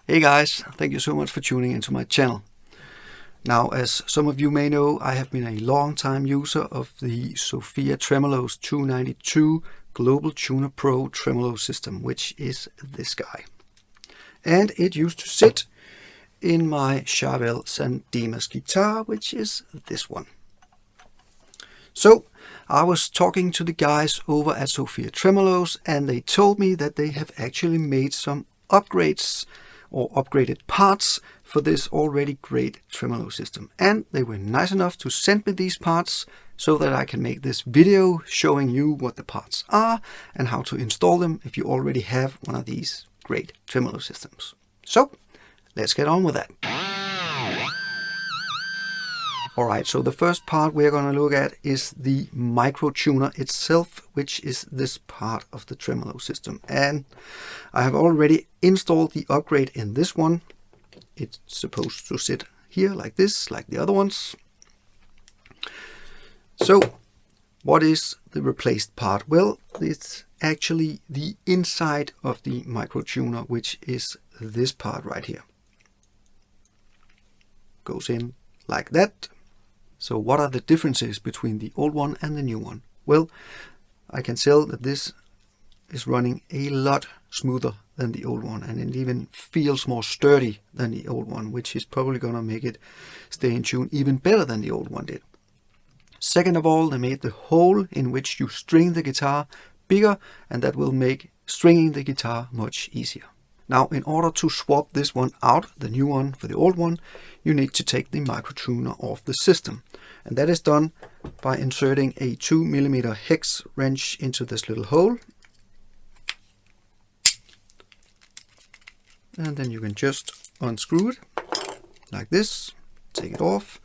Hey guys, thank you so much for tuning into my channel. Now, as some of you may know, I have been a long time user of the Sophia Tremolos 292 Global Tuner Pro Tremolo system, which is this guy. And it used to sit in my Charvel San Dimas guitar, which is this one. So I was talking to the guys over at Sophia Tremolos, and they told me that they have actually made some upgrades or upgraded parts for this already great tremolo system. And they were nice enough to send me these parts so that I can make this video showing you what the parts are and how to install them if you already have one of these great tremolo systems. So let's get on with that. Alright, so the first part we're going to look at is the macrotuner itself, which is this part of the tremolo system. And I have already installed the upgrade in this one. It's supposed to sit here like this, like the other ones. So what is the replaced part? Well, it's actually the inside of the macrotuner, which is this part right here. Goes in like that. So what are the differences between the old one and the new one? Well, I can tell that this is running a lot smoother than the old one, and it even feels more sturdy than the old one, which is probably going to make it stay in tune even better than the old one did. Second of all, they made the hole in which you string the guitar bigger, and that will make stringing the guitar much easier. Now, in order to swap this one out, the new one for the old one, you need to take the macrotuner off the system. And that is done by inserting a 2mm hex wrench into this little hole. And then you can just unscrew it like this, take it off.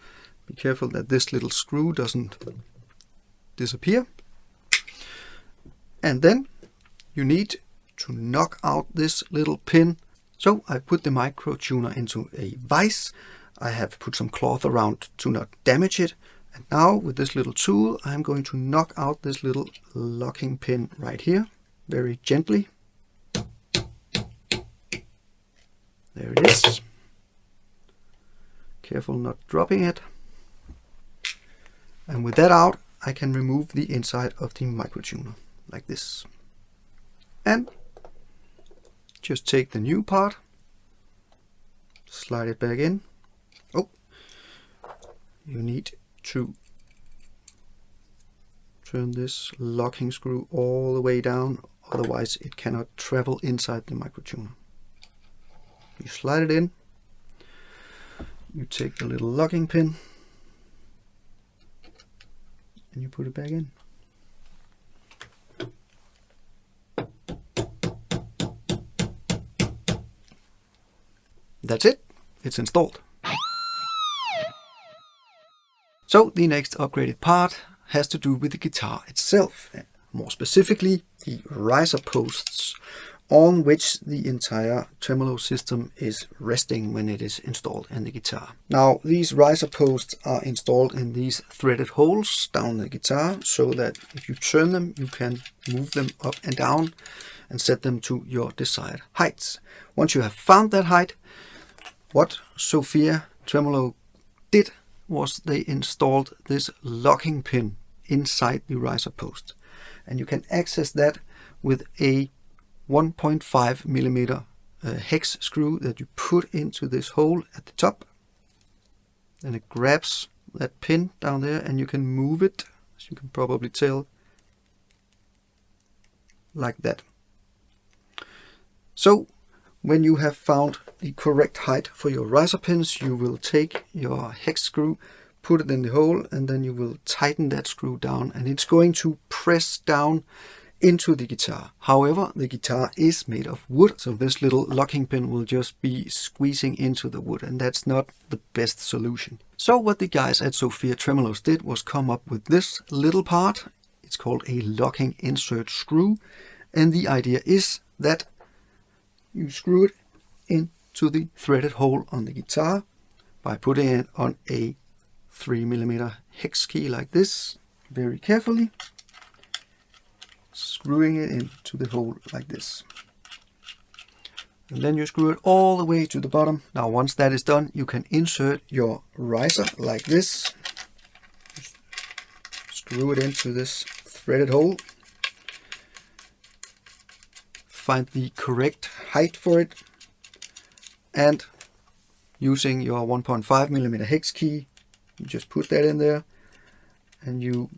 Be careful that this little screw doesn't disappear. And then you need to knock out this little pin. So I put the macrotuner into a vise. I have put some cloth around to not damage it. And now with this little tool, I'm going to knock out this little locking pin right here, very gently. There it is. Careful not dropping it. And with that out, I can remove the inside of the macrotuner like this. And just take the new part, slide it back in. Oh, you need to turn this locking screw all the way down, otherwise it cannot travel inside the macrotuner. You slide it in, you take the little locking pin, and you put it back in. That's it, it's installed. So the next upgraded part has to do with the guitar itself, more specifically the riser posts on which the entire tremolo system is resting when it is installed in the guitar. Now, these riser posts are installed in these threaded holes down the guitar, so that if you turn them, you can move them up and down and set them to your desired heights. Once you have found that height, what Sophia Tremolos did was they installed this locking pin inside the riser post. And you can access that with a 1.5mm hex screw that you put into this hole at the top. Then it grabs that pin down there and you can move it, as you can probably tell, like that. So when you have found the correct height for your riser pins, you will take your hex screw, put it in the hole, and then you will tighten that screw down, and it's going to press down into the guitar. However, the guitar is made of wood, so this little locking pin will just be squeezing into the wood, and that's not the best solution. So what the guys at Sophia Tremolos did was come up with this little part. It's called a locking insert screw, and the idea is that you screw it into the threaded hole on the guitar by putting it on a 3mm hex key like this, very carefully, screwing it into the hole like this. And then you screw it all the way to the bottom. Now once that is done, you can insert your riser like this. Screw it into this threaded hole. Find the correct height for it. And using your 1.5mm hex key, you just put that in there and you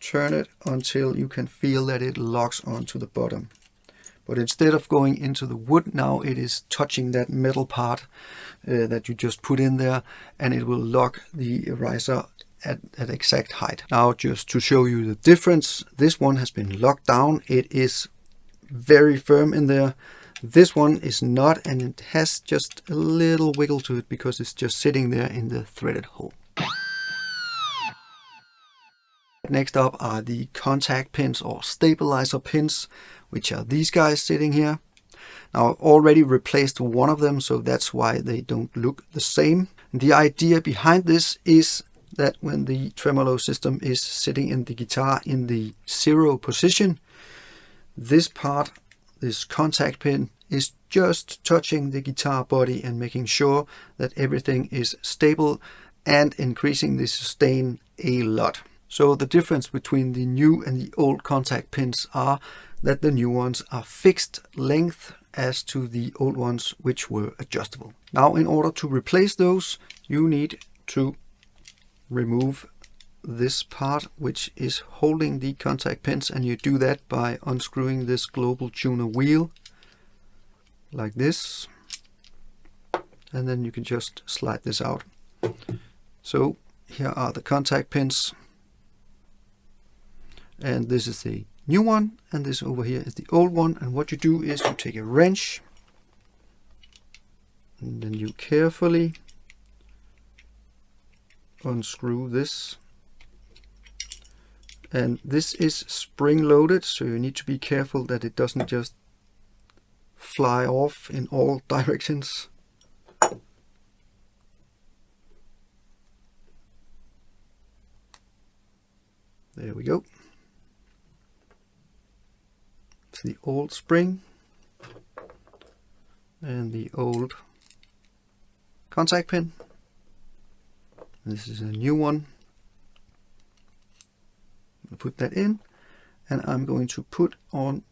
turn it until you can feel that it locks onto the bottom. But instead of going into the wood, now it is touching that metal part that you just put in there, and it will lock the riser at exact height. Now just to show you the difference, this one has been locked down. It is very firm in there. This one is not, and it has just a little wiggle to it because it's just sitting there in the threaded hole. Next up are the contact pins or stabilizer pins, which are these guys sitting here. Now I've already replaced one of them, so that's why they don't look the same. The idea behind this is that when the tremolo system is sitting in the guitar in the 0 position, this part, this contact pin, is just touching the guitar body and making sure that everything is stable and increasing the sustain a lot. So the difference between the new and the old contact pins are that the new ones are fixed length as to the old ones, which were adjustable. Now in order to replace those, you need to remove this part which is holding the contact pins, and you do that by unscrewing this global tuner wheel like this, and then you can just slide this out. So here are the contact pins, and this is the new one, and this over here is the old one. And what you do is you take a wrench and then you carefully unscrew this, and this is spring loaded, so you need to be careful that it doesn't just fly off in all directions. There we go. It's the old spring and the old contact pin. This is a new one. I'll put that in, and I'm going to put on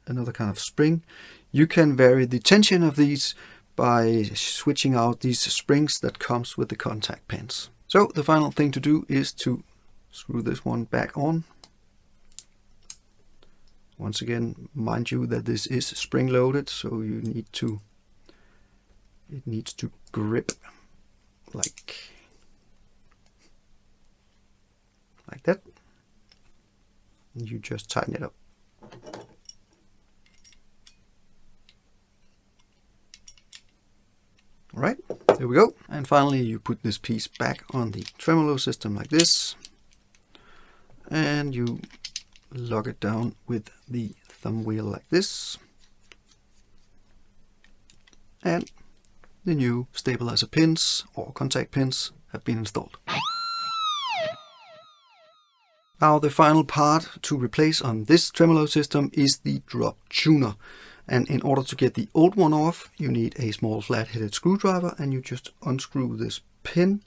another kind of spring. You can vary the tension of these by switching out these springs that comes with the contact pins. So the final thing to do is to screw this one back on. Once again, mind you that this is spring loaded, so you need to, it needs to grip like that. And you just tighten it up. Alright, there we go. And finally you put this piece back on the tremolo system like this, and you lock it down with the thumb wheel like this, and the new stabilizer pins or contact pins have been installed. Now the final part to replace on this tremolo system is the Droptuner, and in order to get the old one off, you need a small flat-headed screwdriver, and you just unscrew this pin.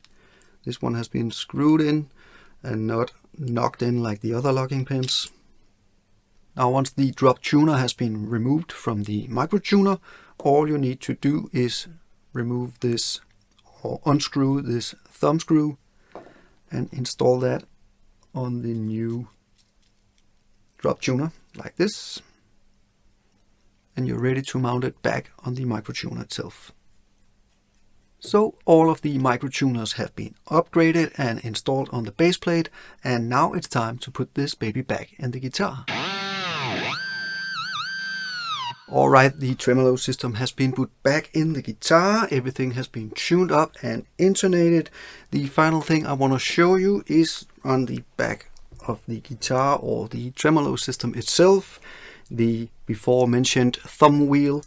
This one has been screwed in and not knocked in like the other locking pins. Now once the Droptuner has been removed from the macrotuner, all you need to do is remove this or unscrew this thumb screw and install that on the new Droptuner like this, and you're ready to mount it back on the macrotuner itself. So all of the microtuners have been upgraded and installed on the base plate, and now it's time to put this baby back in the guitar. Alright, the tremolo system has been put back in the guitar, everything has been tuned up and intonated. The final thing I want to show you is on the back of the guitar or the tremolo system itself, the before mentioned thumb wheel,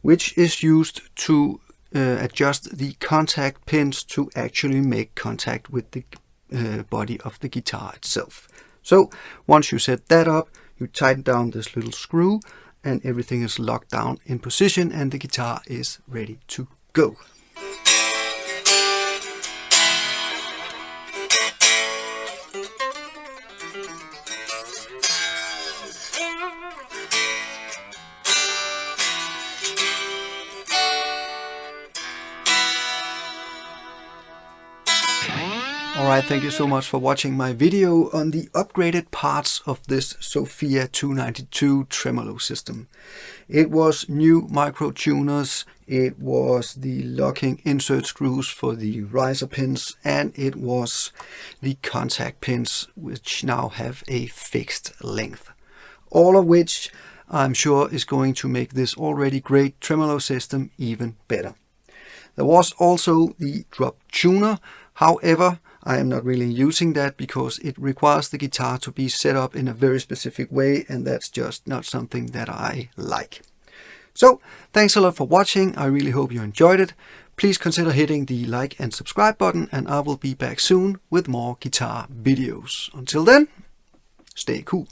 which is used to adjust the contact pins to actually make contact with the body of the guitar itself. So once you set that up, you tighten down this little screw, and everything is locked down in position and the guitar is ready to go. Alright, thank you so much for watching my video on the upgraded parts of this Sophia 292 tremolo system. It was new microtuners, it was the locking insert screws for the riser pins, and it was the contact pins, which now have a fixed length. All of which I'm sure is going to make this already great tremolo system even better. There was also the Droptuner, however, I am not really using that because it requires the guitar to be set up in a very specific way, and that's just not something that I like. So, thanks a lot for watching. I really hope you enjoyed it. Please consider hitting the like and subscribe button, and I will be back soon with more guitar videos. Until then, stay cool.